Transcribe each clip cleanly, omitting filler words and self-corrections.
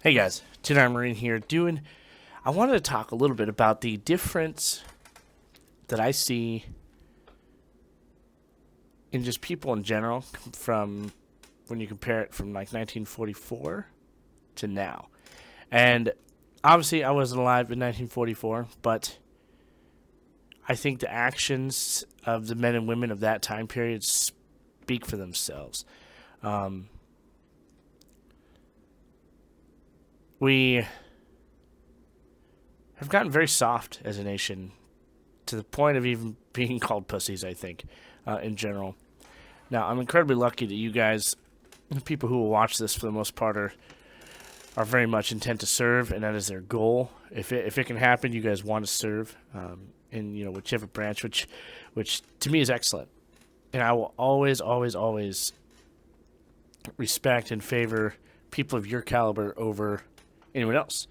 Hey guys, Tin Marine here. I wanted to talk a little bit about the difference that I see in just people in general from when you compare it from like 1944 to now. And obviously, I wasn't alive in 1944, but I think the actions of the men and women of that time period speak for themselves. Um, we have gotten very soft as a nation to the point of even being called pussies, I think, in general. Now, I'm incredibly lucky that you guys, the people who will watch this for the most part, are very much intent to serve, and that is their goal. If it can happen, you guys want to serve in whichever branch, which to me is excellent. And I will always, always, always respect and favor people of your caliber over anyone else.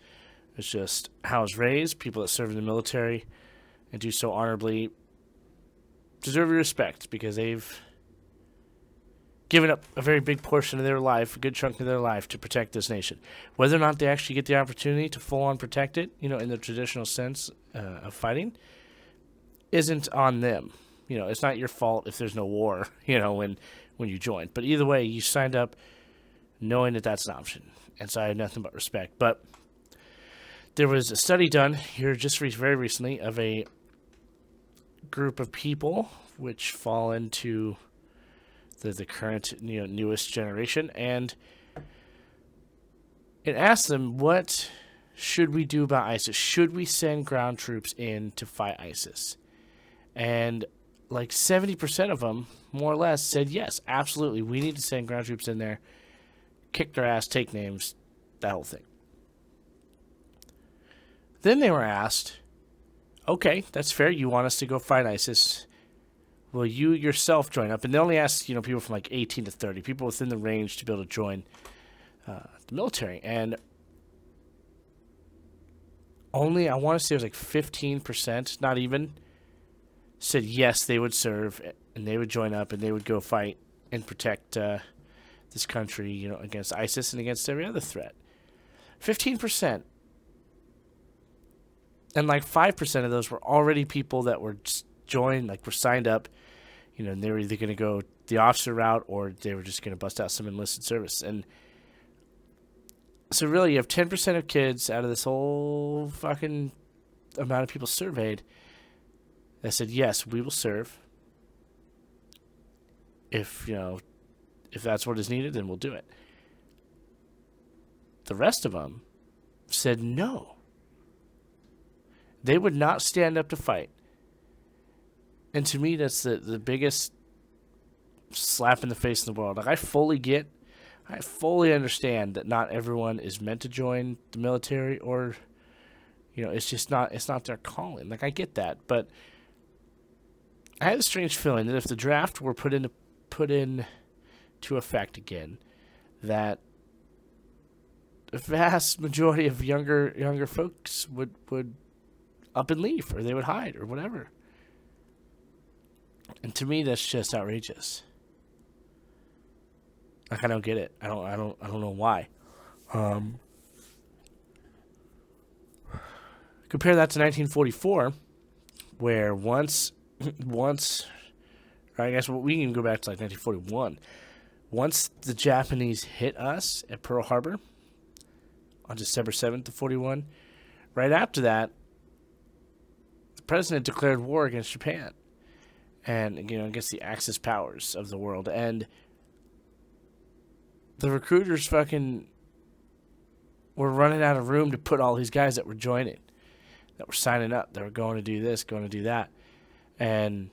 It's just how I was raised. People that serve in the military and do so honorably deserve your respect because they've given up a very big portion of their life, a good chunk of their life, to protect this nation. Whether or not they actually get the opportunity to full-on protect it, in the traditional sense of fighting, isn't on them. It's not your fault if there's no war, when you join. But either way, you signed up knowing that that's an option. And so I have nothing but respect. But there was a study done here just very recently of a group of people which fall into the current newest generation, and it asked them, what should we do about ISIS? Should we send ground troops in to fight ISIS? And like 70% of them, more or less, said yes, absolutely, we need to send ground troops in there, kick their ass, take names, that whole thing. Then they were asked, okay, that's fair, you want us to go fight ISIS, will you yourself join up? And they only asked, people from like 18 to 30, people within the range to be able to join the military. And only, I want to say it was like 15%, not even, said yes, they would serve and they would join up and they would go fight and protect this country, against ISIS and against every other threat. 15%. And like 5% of those were already people that were joined, like were signed up, and they were either going to go the officer route or they were just going to bust out some enlisted service. And so really you have 10% of kids out of this whole fucking amount of people surveyed that said, yes, we will serve. If that's what is needed, then we'll do it. The rest of them said no. They would not stand up to fight. And to me, that's the biggest slap in the face in the world. Like, I fully understand that not everyone is meant to join the military, or, it's not their calling. Like, I get that, but I had a strange feeling that if the draft were put into effect again, that the vast majority of younger folks would up and leave, or they would hide, or whatever. And to me, that's just outrageous. Like, I don't get it. I don't know why. Compare that to 1944, where once, I guess we can go back to like 1941. Once the Japanese hit us at Pearl Harbor on December 7th of 41, right after that, the president declared war against Japan. And, against the Axis powers of the world. And the recruiters fucking were running out of room to put all these guys that were joining, that were signing up, that were going to do this, going to do that. And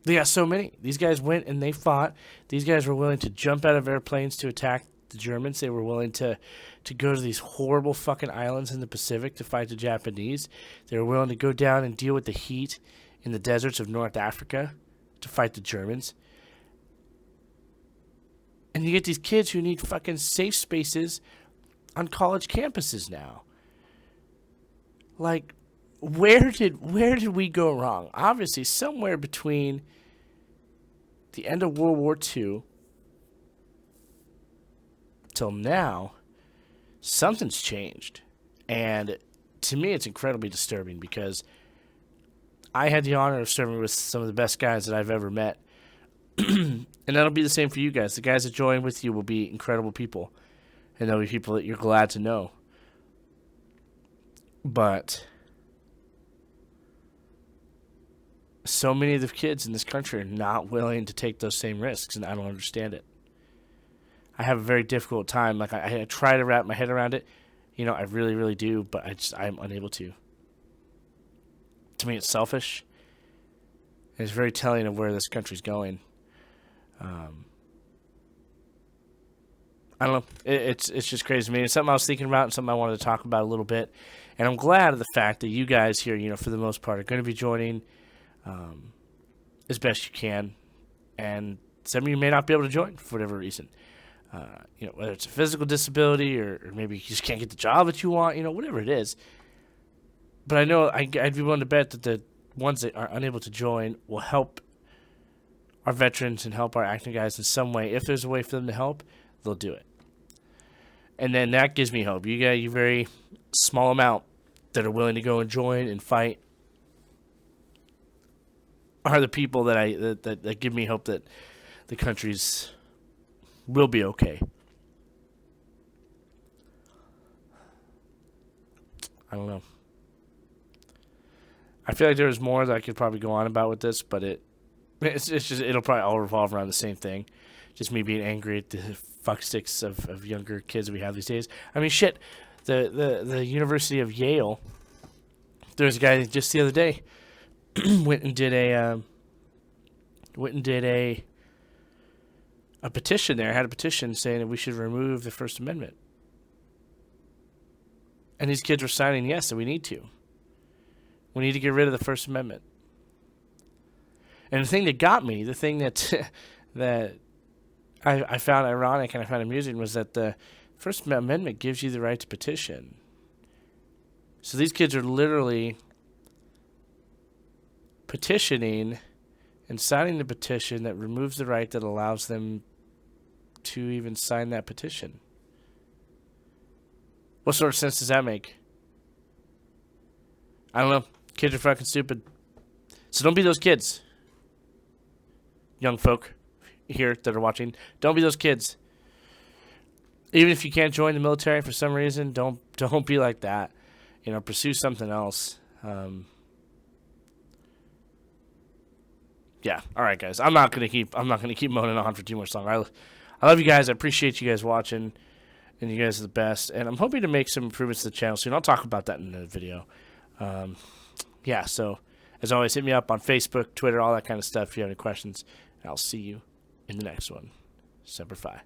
they got so many. These guys went and they fought. These guys were willing to jump out of airplanes to attack the Germans. They were willing to go to these horrible fucking islands in the Pacific to fight the Japanese. They were willing to go down and deal with the heat in the deserts of North Africa to fight the Germans. And you get these kids who need fucking safe spaces on college campuses now. Like, where did we go wrong? Obviously, somewhere between the end of World War II till now, something's changed. And to me, it's incredibly disturbing because I had the honor of serving with some of the best guys that I've ever met. And that'll be the same for you guys. The guys that join with you will be incredible people. And they'll be people that you're glad to know. But so many of the kids in this country are not willing to take those same risks, and I don't understand it. I have a very difficult time. Like, I try to wrap my head around it. You know, I really, really do, but I'm unable to. To me, it's selfish. And it's very telling of where this country's going. I don't know. It's just crazy to me. It's something I was thinking about and something I wanted to talk about a little bit. And I'm glad of the fact that you guys here, you know, for the most part, are going to be joining as best you can. And some of you may not be able to join for whatever reason. You know, whether it's a physical disability or maybe you just can't get the job that you want, you know, whatever it is. But I know I'd be willing to bet that the ones that are unable to join will help our veterans and help our active guys in some way. If there's a way for them to help, they'll do it. And then that gives me hope. You got a very small amount that are willing to go and join and fight are the people that give me hope that the country's will be okay. I don't know. I feel like there's more that I could probably go on about with this, but it's just it'll probably all revolve around the same thing. Just me being angry at the fucksticks of younger kids that we have these days. I mean, shit. The University of Yale. There's a guy just the other day went and did a petition there. Had a petition saying that we should remove the First Amendment. And these kids were signing yes, that we need to. We need to get rid of the First Amendment. And the thing that got me, the thing that that I found ironic and I found amusing was that the First Amendment gives you the right to petition. So these kids are literally petitioning and signing the petition that removes the right that allows them to even sign that petition. What sort of sense does that make? I don't know. Kids are fucking stupid. So don't be those kids. Young folk here that are watching, don't be those kids. Even if you can't join the military for some reason, don't be like that. You know, pursue something else. Yeah. All right, guys. I'm not gonna keep moaning on for too much longer. I love you guys. I appreciate you guys watching, and you guys are the best. And I'm hoping to make some improvements to the channel soon. I'll talk about that in the video. Yeah. So as always, hit me up on Facebook, Twitter, all that kind of stuff. If you have any questions, and I'll see you in the next one. Semper Fi.